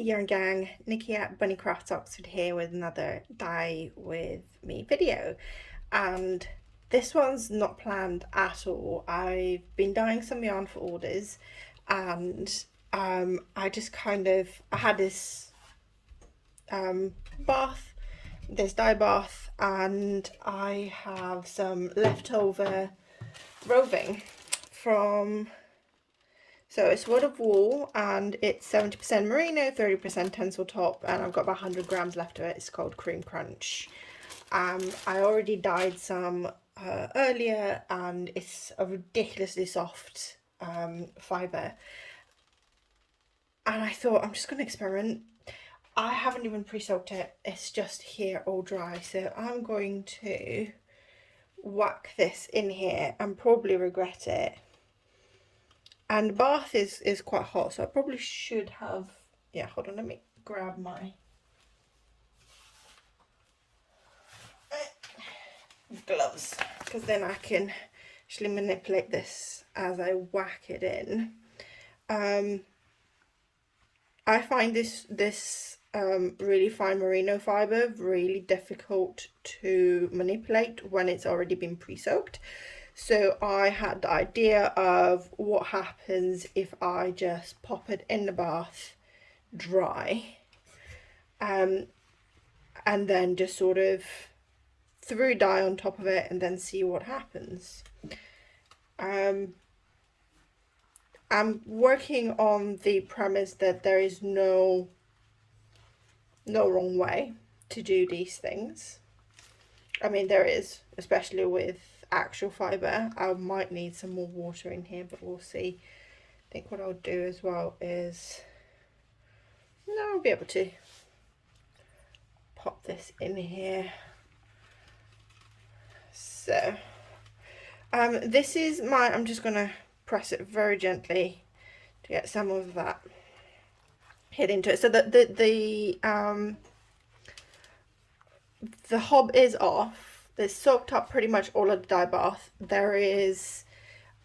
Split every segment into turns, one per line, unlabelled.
Yarn Gang, Nikki at Bunny Crafts Oxford here with another dye with me video, and this one's not planned at all. I've been dyeing some yarn for orders, and I just I had this bath, this dye bath, and I have some leftover roving from, so it's wood of wool and it's 70% merino, 30% tencel top, and I've got about 100 grams left of it. It's called Cream Crunch. I already dyed some earlier, and it's a ridiculously soft fibre, and I thought I'm just going to experiment. I haven't even pre-soaked it, it's just here all dry, so I'm going to whack this in here and probably regret it. And the bath is quite hot, so I probably should have, yeah, hold on, let me grab my gloves, because then I can actually manipulate this as I whack it in. I find this really fine merino fibre really difficult to manipulate when it's already been pre-soaked. So I had the idea of what happens if I just pop it in the bath dry, and then just sort of threw dye on top of it and then see what happens. I'm working on the premise that there is no wrong way to do these things. I mean, there is, especially with actual fibre. I might need some more water in here, but we'll see. I think what I'll do as well is, now I'll be able to pop this in here. So this is my, I'm just going to press it very gently to get some of that hit into it, so that the hob is off. It's soaked up pretty much all of the dye bath. There is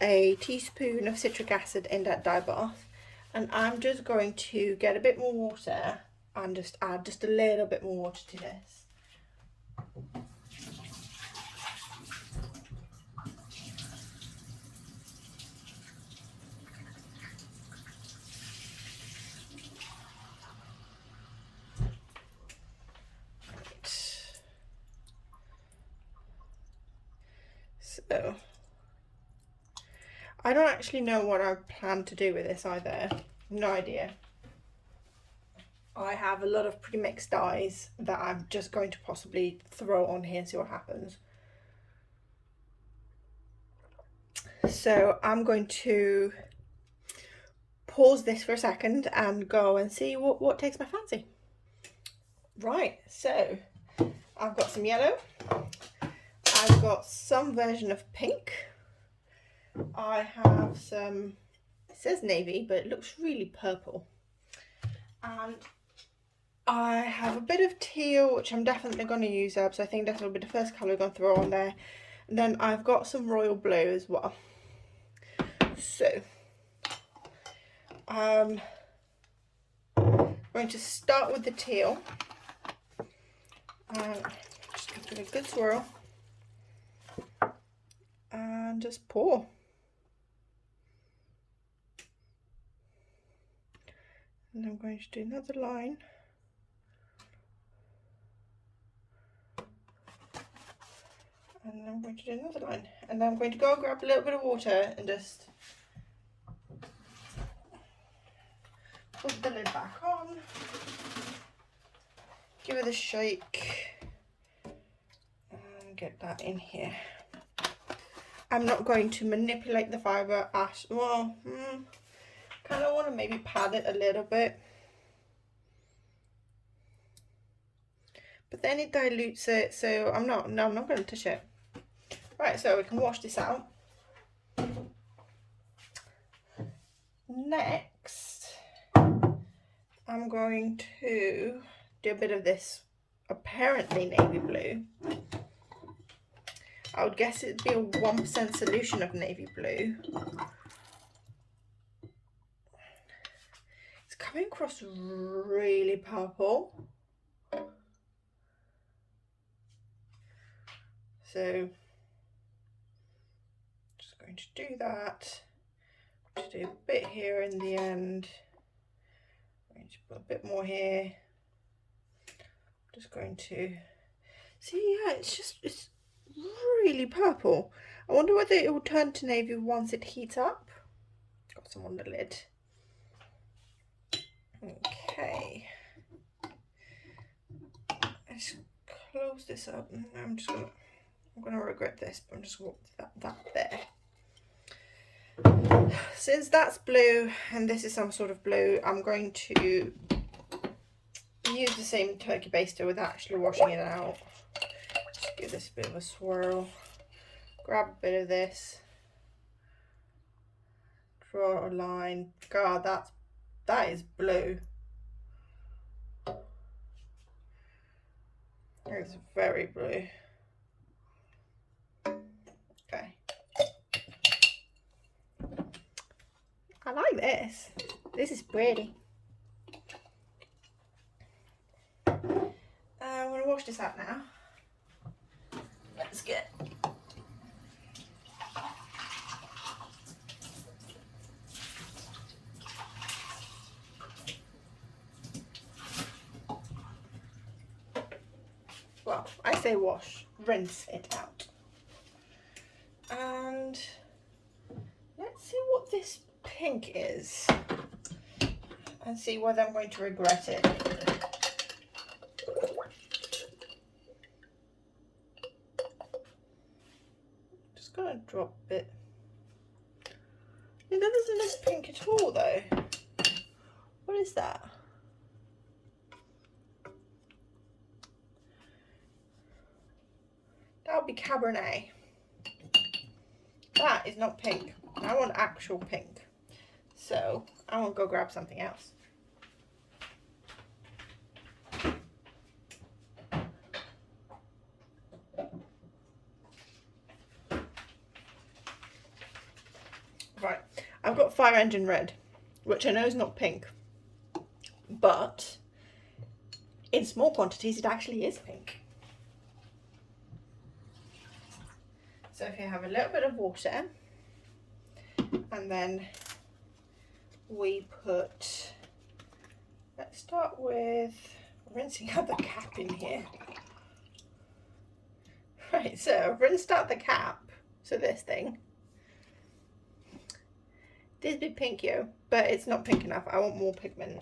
a teaspoon of citric acid in that dye bath, and I'm just going to get a bit more water and just add just a little bit more water to this. So I don't actually know what I plan to do with this either. No idea. I have a lot of pre-mixed dyes that I'm just going to possibly throw on here and see what happens. So I'm going to pause this for a second and go and see what takes my fancy. Right, so I've got some yellow, I've got some version of pink, I have some, it says navy, but it looks really purple, and I have a bit of teal, which I'm definitely going to use up, so I think that will be the first colour I'm going to throw on there. And then I've got some royal blue as well. So I'm going to start with the teal. Just give it a good swirl and just pour. And I'm going to do another line. And then I'm going to do another line. And then I'm going to go grab a little bit of water and just put the lid back on. Give it a shake and get that in here. I'm not going to manipulate the fibre at, well, kind of want to maybe pad it a little bit, but then it dilutes it, so I'm not going to touch it. Right, so we can wash this out. Next, I'm going to do a bit of this apparently navy blue. I would guess it'd be a 1% solution of navy blue. It's coming across really purple. So just going to do that. To do a bit here in the end. I'm going to put a bit more here. Just going to see, yeah, it's really purple. I wonder whether it will turn to navy once it heats up. Got some on the lid. Okay. Let's close this up. I'm gonna regret this, but I'm just gonna put that there. Since that's blue and this is some sort of blue, I'm going to use the same turkey baster without actually washing it out. Just give this a bit of a swirl. Grab a bit of this. Draw a line. God, that is blue. It's very blue. Okay. I like this. This is pretty. I'm going to wash this out now. Let's get... Well, I say wash, rinse it out. And let's see what this pink is and see whether I'm going to regret it. Just gonna drop it. That doesn't look pink at all though. What is that? That'll be Cabernet. That is not pink. I want actual pink. So I will go grab something else. Right, I've got Fire Engine Red, which I know is not pink, but in small quantities it actually is pink. So if you have a little bit of water, and then we put, let's start with rinsing out the cap in here. Right, so I've rinsed out the cap, so this thing. This bit pink here, but it's not pink enough. I want more pigment.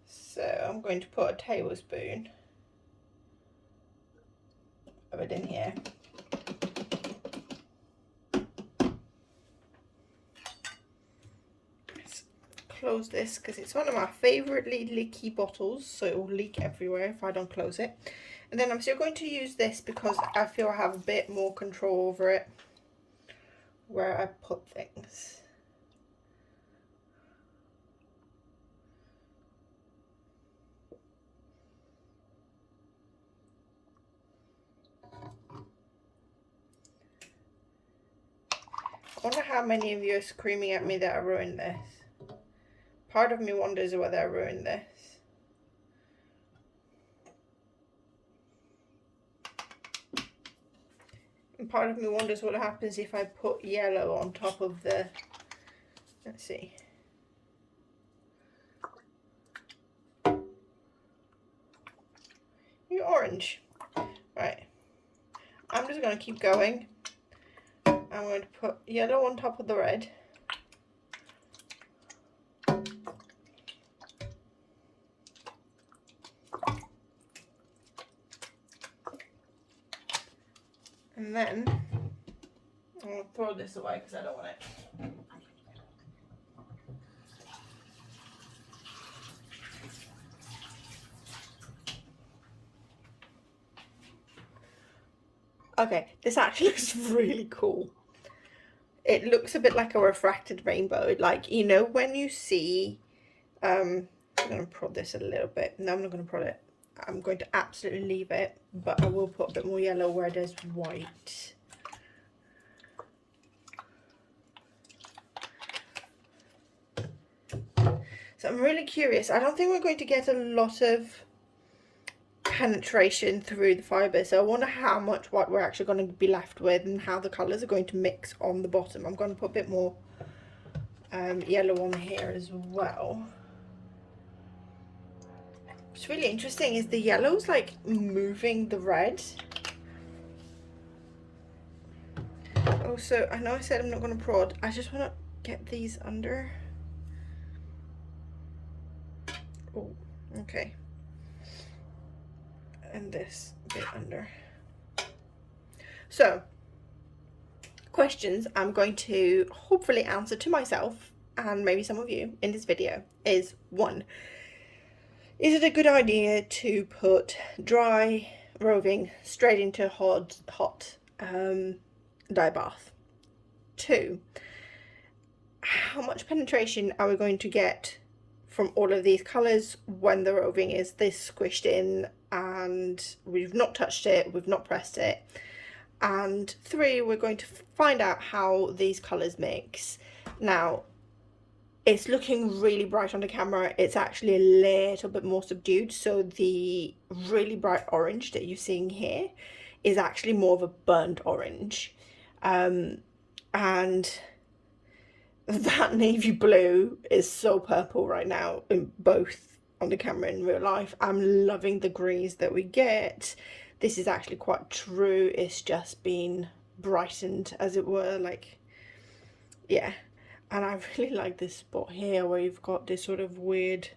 So I'm going to put a tablespoon of it in here. Let's close this because it's one of my favourite leaky bottles, so it will leak everywhere if I don't close it. And then I'm still going to use this because I feel I have a bit more control over it, where I put things. I wonder how many of you are screaming at me that I ruined this. Part of me wonders whether I ruined this. And part of me wonders what happens if I put yellow on top of the, let's see. You're orange. Right. I'm just going to keep going. I'm going to put yellow on top of the red. And then I'm going to throw this away because I don't want it. Okay, this actually looks really cool. It looks a bit like a refracted rainbow, like, you know, when you see, I'm going to prod this a little bit. No, I'm not going to prod it. I'm going to absolutely leave it, but I will put a bit more yellow where there's white. So I'm really curious. I don't think we're going to get a lot of penetration through the fibre, so I wonder how much white we're actually going to be left with and how the colours are going to mix on the bottom. I'm going to put a bit more yellow on here as well. What's really interesting is the yellow's like moving the red. Also, I know I said I'm not going to prod, I just want to get these under. Oh, okay. And this bit under. So, questions I'm going to hopefully answer to myself and maybe some of you in this video is: 1, is it a good idea to put dry roving straight into hot dye bath? 2, how much penetration are we going to get from all of these colours when the roving is this squished in and we've not touched it, we've not pressed it? And 3, we're going to find out how these colours mix. Now, it's looking really bright on the camera. It's actually a little bit more subdued, so the really bright orange that you're seeing here is actually more of a burnt orange. And that navy blue is so purple right now in both on the camera and in real life. I'm loving the greens that we get. This is actually quite true. It's just been brightened, as it were, like, yeah. And I really like this spot here where you've got this sort of weird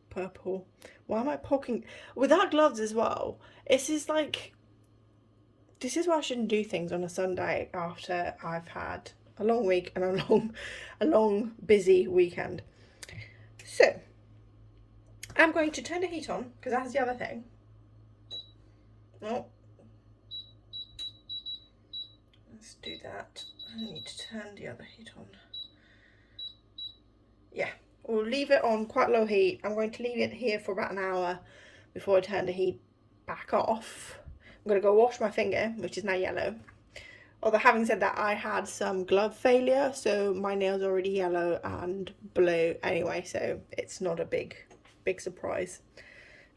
purple. Why am I poking? Without gloves as well. This is like, this is why I shouldn't do things on a Sunday after I've had a long week and a long busy weekend. So, I'm going to turn the heat on, because that's the other thing. Oh, let's do that. I need to turn the other heat on. Yeah, we'll leave it on quite low heat. I'm going to leave it here for about an hour before I turn the heat back off. I'm going to go wash my finger, which is now yellow. Although having said that, I had some glove failure, so my nail's already yellow and blue anyway, so it's not a big surprise.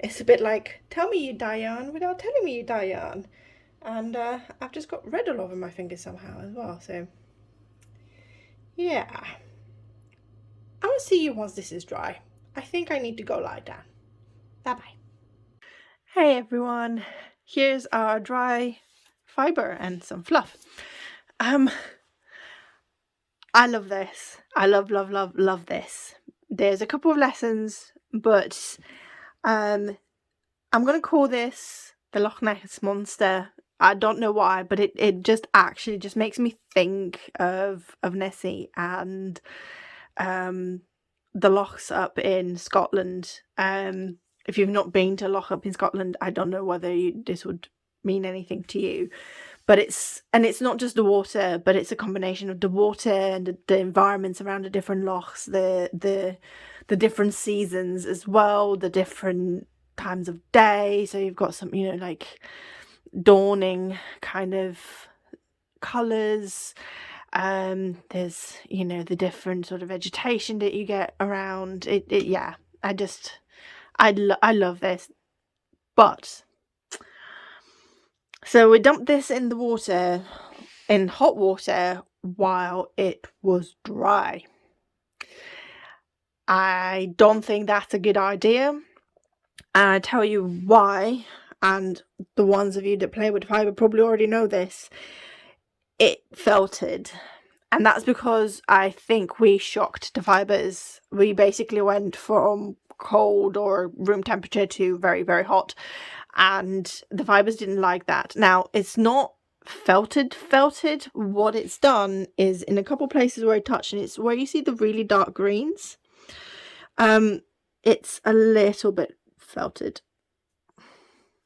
It's a bit like, tell me you dye yarn without telling me you dye yarn. And I've just got red all over my fingers somehow as well, so yeah. I will see you once this is dry. I think I need to go lie down. Bye bye. Hey everyone, here's our dry fibre and some fluff. I love this. I love this. There's a couple of lessons, but I'm gonna call this the Loch Ness Monster. I don't know why, but it just actually just makes me think of Nessie and the lochs up in Scotland. If you've not been to a loch up in Scotland, I don't know whether this would mean anything to you, but it's not just the water, but it's a combination of the water and the environments around the different lochs, the different seasons as well, the different times of day. So you've got some, like dawning kind of colours. There's, the different sort of vegetation that you get around it. Yeah, I love this. But so we dumped this in the water, in hot water, while it was dry. I don't think that's a good idea, and I tell you why. And the ones of you that play with fibre probably already know this. It felted, and that's because I think we shocked the fibres. We basically went from cold or room temperature to very, very hot, and the fibres didn't like that. Now, it's not felted. What it's done is, in a couple places where I touched, and it's where you see the really dark greens, it's a little bit felted.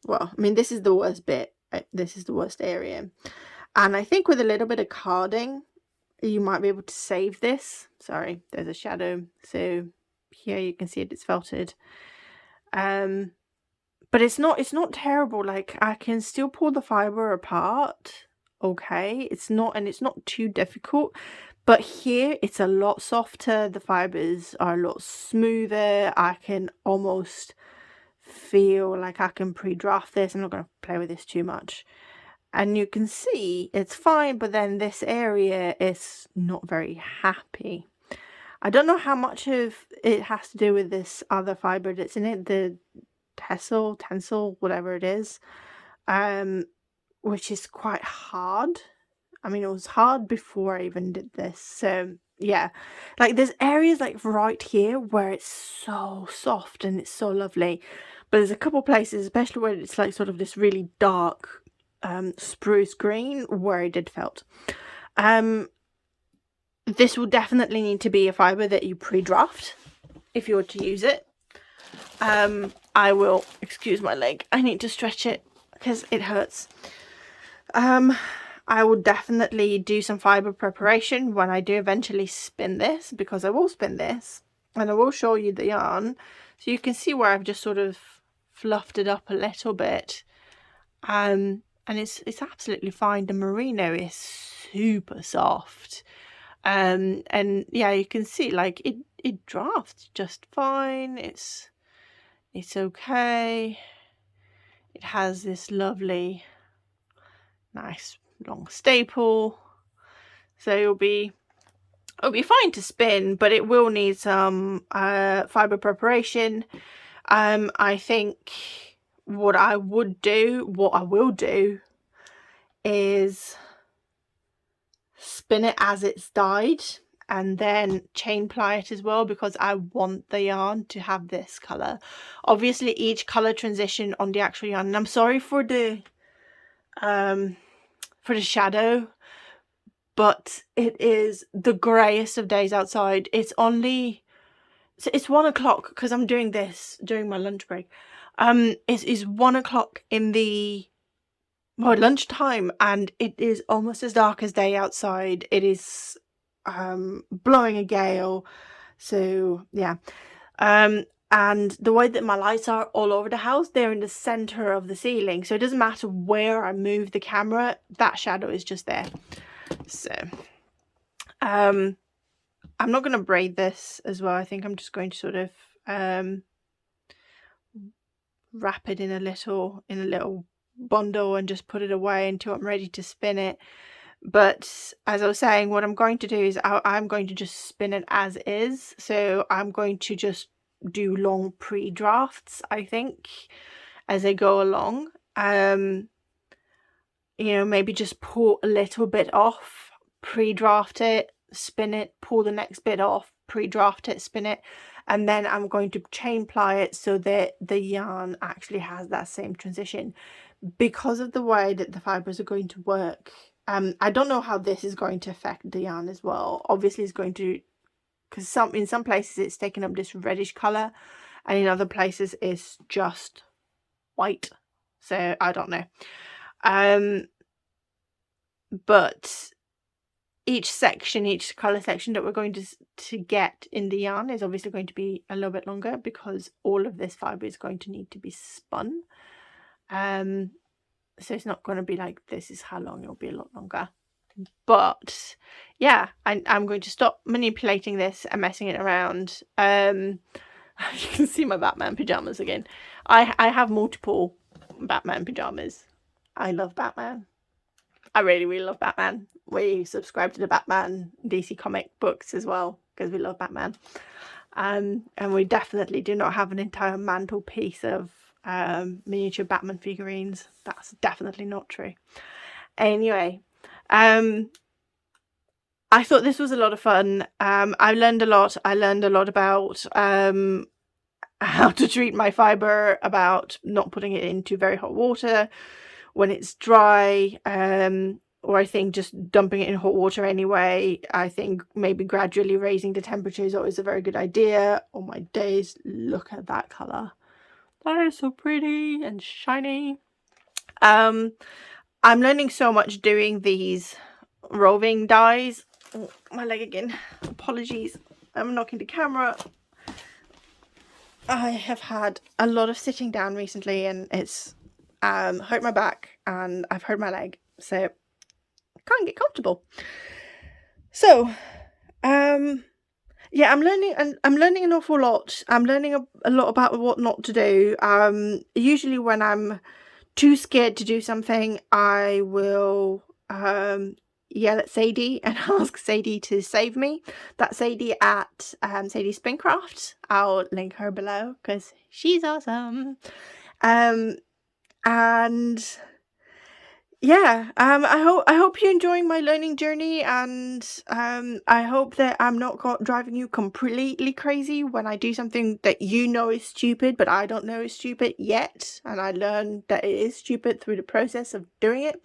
Well, I mean, this is the worst bit. This is the worst area. And I think with a little bit of carding, you might be able to save this. Sorry, there's a shadow. So here you can see it's felted. But it's not terrible. Like, I can still pull the fibre apart. Okay, it's not too difficult. But here it's a lot softer. The fibers are a lot smoother. I can almost feel like I can pre-draft this. I'm not going to play with this too much. And you can see it's fine, but then this area is not very happy. I don't know how much of it has to do with this other fiber that's in it, the tencel, whatever it is, which is quite hard. I mean, it was hard before I even did this. So yeah, like there's areas like right here where it's so soft and it's so lovely. But there's a couple places, especially where it's like sort of this really dark spruce green, where I did felt. This will definitely need to be a fiber that you pre-draft if you were to use it. I will, excuse my leg, I need to stretch it because it hurts. I will definitely do some fiber preparation when I do eventually spin this, because I will spin this and I will show you the yarn so you can see where I've just sort of fluffed it up a little bit. And it's absolutely fine. The merino is super soft. And yeah, you can see like it drafts just fine. It's okay. It has this lovely, nice long staple, so it'll be fine to spin, but it will need some fiber preparation. I think what I will do is spin it as it's dyed and then chain ply it as well, because I want the yarn to have this color. Obviously each color transition on the actual yarn, and I'm sorry for the shadow, but it is the greyest of days outside. It's 1 o'clock because I'm doing this during my lunch break. It's 1 o'clock in the lunchtime, and it is almost as dark as day outside. It is blowing a gale, so yeah. And the way that my lights are all over the house, they're in the center of the ceiling, so it doesn't matter where I move the camera, that shadow is just there. So I'm not going to braid this as well. I think I'm just going to sort of wrap it in a little bundle and just put it away until I'm ready to spin it. But as I was saying, what I'm going to do is I'm going to just spin it as is. So I'm going to just do long pre-drafts, I think, as I go along. You know, maybe just pull a little bit off, pre-draft it, spin it, pull the next bit off, pre-draft it, spin it, and then I'm going to chain ply it so that the yarn actually has that same transition. Because of the way that the fibers are going to work, I don't know how this is going to affect the yarn as well. Obviously it's going to, because in some places it's taken up this reddish color and in other places it's just white, so I don't know. But each color section that we're going to get in the yarn is obviously going to be a little bit longer, because all of this fiber is going to need to be spun. So it's not going to be like this is how long, it'll be a lot longer. But yeah, I'm going to stop manipulating this and messing it around. You can see my Batman pajamas again. I have multiple Batman pajamas. I love Batman. I really, really love Batman. We subscribe to the Batman DC comic books as well, because we love Batman. And we definitely do not have an entire mantelpiece of miniature Batman figurines. That's definitely not true. Anyway, I thought this was a lot of fun. I learned a lot. I learned a lot about how to treat my fiber, about not putting it into very hot water when it's dry, or I think just dumping it in hot water anyway. I think maybe gradually raising the temperature is always a very good idea. Oh my days, look at that color. That is so pretty and shiny. I'm learning so much doing these roving dyes. Oh, my leg again. Apologies. I'm knocking the camera. I have had a lot of sitting down recently, and it's hurt my back and I've hurt my leg, so I can't get comfortable. So Yeah, I'm learning, and I'm learning an awful lot. I'm learning a lot about what not to do. Usually when I'm too scared to do something, I will yell at Sadie and ask Sadie to save me. That's Sadie at Sadie Spincraft. I'll link her below because she's awesome. And yeah, I hope you're enjoying my learning journey, and I hope that I'm not driving you completely crazy when I do something that you know is stupid, but I don't know is stupid yet, and I learn that it is stupid through the process of doing it.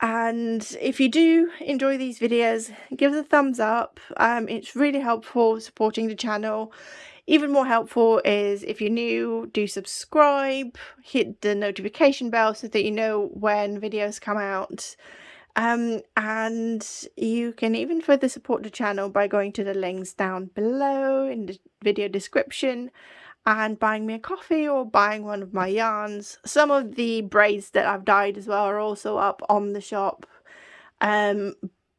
And if you do enjoy these videos, give us a thumbs up. It's really helpful supporting the channel. Even more helpful is if you're new, do subscribe, hit the notification bell so that you know when videos come out. And you can even further support the channel by going to the links down below in the video description and buying me a coffee or buying one of my yarns. Some of the braids that I've dyed as well are also up on the shop.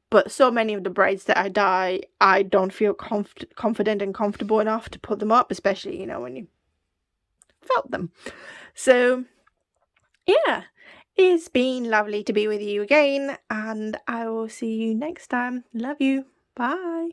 But so many of the braids that I dye, I don't feel confident and comfortable enough to put them up, especially, you know, when you felt them. So, yeah, it's been lovely to be with you again, and I will see you next time. Love you. Bye.